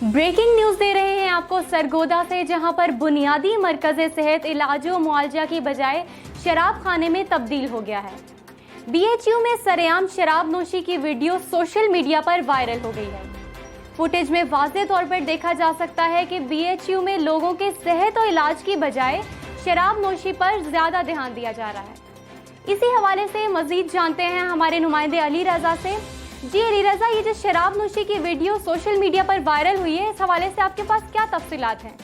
Breaking news दे रहे हैं आपको सरगोदा से, जहां पर बुनियादी मरकज़ सेहत इलाज व मुआलजा की बजाय शराब खाने में तब्दील हो गया है। BHU में सरेआम शराब नोशी की वीडियो सोशल मीडिया पर वायरल हो गई है। फुटेज में वाज़ेह तौर पर देखा जा सकता है कि BHU में लोगों के सेहत और इलाज की बजाय शराब नोशी पर ज़्यादा ध्यान दिया जा रहा है। इसी हवाले से मज़ीद जानते हैं हमारे नुमाइंदे अली रज़ा से। जी अली रज़ा, ये जो शराब नोशी की वीडियो सोशल मीडिया पर वायरल हुई है, इस हवाले से आपके पास क्या तफसीलात हैं?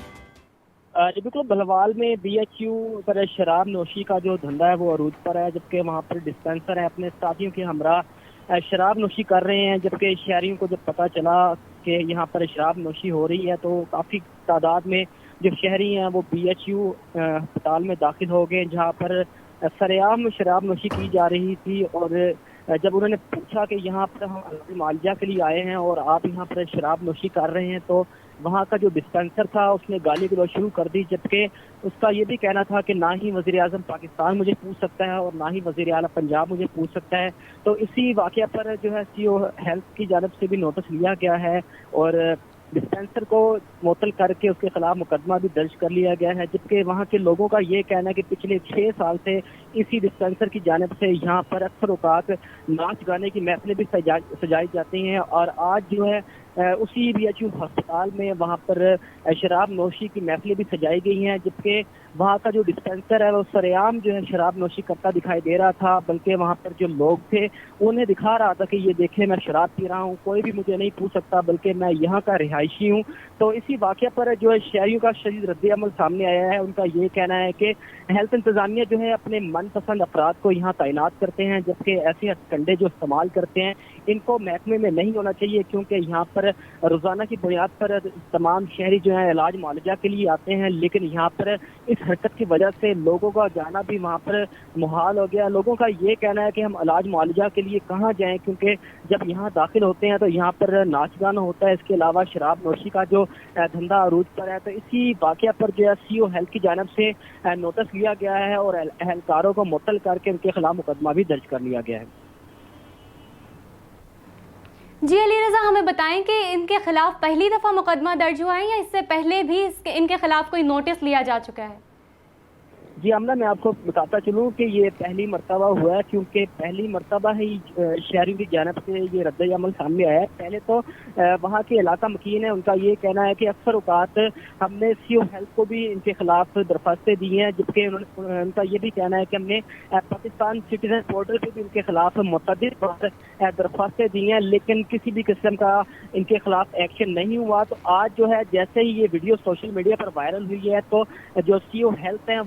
जी बिल्कुल, बलवाल में BHU पर शराब नोशी का जो धंधा है वो अरूज पर है, जबकि वहाँ पर डिस्पेंसर है अपने साथियों के हमरा शराब नोशी कर रहे हैं। जबकि शहरियों को जब पता चला कि यहाँ पर शराब नोशी हो रही है तो काफ़ी तादाद में जो शहरी हैं वो BHU अस्पताल में दाखिल हो गए, जहाँ पर सरेआम शराब नोशी की जा रही थी। और जब उन्होंने पूछा कि यहाँ पर हम मुआलजा के लिए आए हैं और आप यहाँ पर शराब नोशी कर रहे हैं, तो वहाँ का जो डिस्पेंसर था उसने गाली गलौज शुरू कर दी। जबकि उसका ये भी कहना था कि ना ही वज़ीर आज़म पाकिस्तान मुझे पूछ सकता है और ना ही वज़ीर आला पंजाब मुझे पूछ सकता है। तो इसी वाक़या पर जो है CO हेल्थ की जानब से भी नोटिस लिया गया है और डिस्पेंसर को मुअत्तल करके उसके खिलाफ मुकदमा भी दर्ज कर लिया गया है। जबकि वहाँ के लोगों का ये कहना है कि पिछले 6 साल से इसी डिस्पेंसर की जानिब से यहाँ पर अक्सर औकात नाच गाने की महफिलें भी सजाई जाती हैं। और आज जो है उसी BHU अस्पताल में वहाँ पर शराब नोशी की महफिलें भी सजाई गई हैं। जबकि वहाँ का जो डिस्पेंसर है वो सरेआम जो है शराब नोशी करता दिखाई दे रहा था, बल्कि वहाँ पर जो लोग थे उन्हें दिखा रहा था कि ये देखें मैं शराब पी रहा हूँ, कोई भी मुझे नहीं पूछ सकता, बल्कि मैं यहाँ का रिहायशी हूँ। तो इसी वाक़े पर जो है शहरियों का शदीद रद्द-ए-अमल सामने आया है। उनका ये कहना है कि हेल्थ इंतज़ामिया जो है अपने मनपसंद अफराद को यहाँ तैनात करते हैं, जबकि ऐसे हथकंडे जो इस्तेमाल करते हैं इनको महकमे में नहीं होना चाहिए, क्योंकि यहाँ पर रोज़ाना की बुनियाद पर तमाम शहरी जो है इलाज मुआलजा के लिए आते हैं। लेकिन यहाँ पर इस हरकत की वजह से लोगों का जाना भी वहाँ पर मुहाल हो गया। लोगों का ये कहना है कि हम इलाज मुआलजा के लिए कहाँ जाएं, क्योंकि जब यहाँ दाखिल होते हैं तो यहाँ पर नाच गाना होता है। इसके अलावा शराब नोशी का जो धंधा अरूज पर है। तो इसी वाक़या पर जो है CO हेल्थ की जानब से नोटिस लिया गया है और एहलकारों को मुअत्तल करके उनके खिलाफ मुकदमा भी दर्ज कर लिया गया है। जी अली रज़ा, हमें बताएं कि इनके खिलाफ पहली दफ़ा मुकदमा दर्ज हुआ है या इससे पहले भी इनके खिलाफ कोई नोटिस लिया जा चुका है? जी आमना, मैं आपको बताता चलूँ कि ये पहली मरतबा हुआ है, क्योंकि पहली मरतबा ही शहरियों की जानब से ये रद्द-ए-अमल सामने आया है। पहले तो वहाँ के इलाका मकीन है, उनका ये कहना है कि अक्सर औकात हमने CO हेल्थ को भी इनके खिलाफ दरख्वास्तें दी हैं। जबकि उनका ये भी कहना है कि हमने पाकिस्तान सिटीजन पोर्टल पर भी इनके खिलाफ मुतअद्दिद दरख्वास्तें दी हैं, लेकिन किसी भी किस्म का इनके खिलाफ एक्शन नहीं हुआ। तो आज जो है जैसे ही ये वीडियो सोशल मीडिया पर वायरल हुई है तो जो CO हेल्थ हैं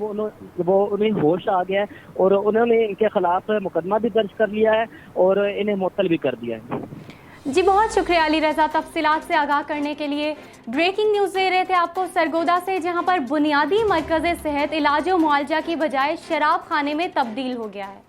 वो उन्हें होश आ गया है और उन्होंने इनके खिलाफ मुकदमा भी दर्ज कर लिया है और इन्हें मुअत्तल भी कर दिया है। जी बहुत शुक्रिया अली रज़ा, तफसीलात से आगाह करने के लिए। ब्रेकिंग न्यूज़ दे रहे थे आपको सरगोदा से, जहां पर बुनियादी मरकज़ सेहत इलाज व मुआलजा की बजाय शराब खाने में तब्दील हो गया है।